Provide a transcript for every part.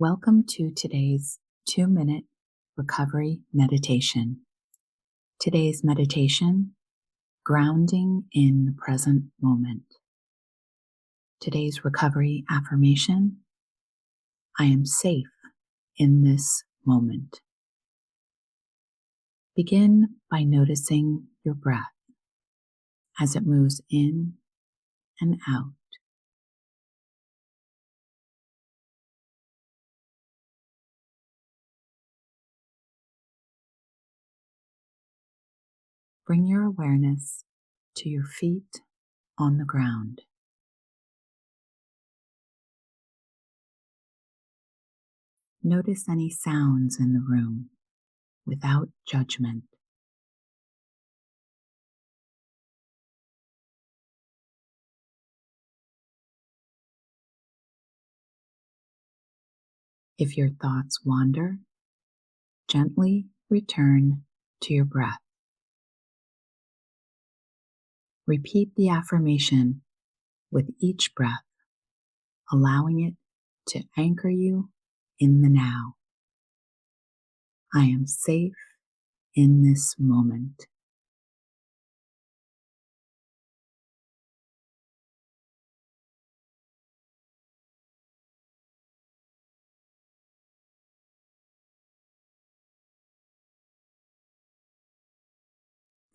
Welcome to today's 2-minute recovery meditation. Today's meditation, grounding in the present moment. Today's recovery affirmation, I am safe in this moment. Begin by noticing your breath as it moves in and out. Bring your awareness to your feet on the ground. Notice any sounds in the room without judgment. If your thoughts wander, gently return to your breath. Repeat the affirmation with each breath, allowing it to anchor you in the now. I am safe in this moment.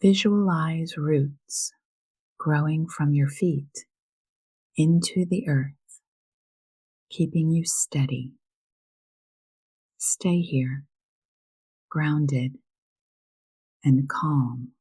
Visualize roots growing from your feet into the earth, keeping you steady. Stay here, grounded and calm.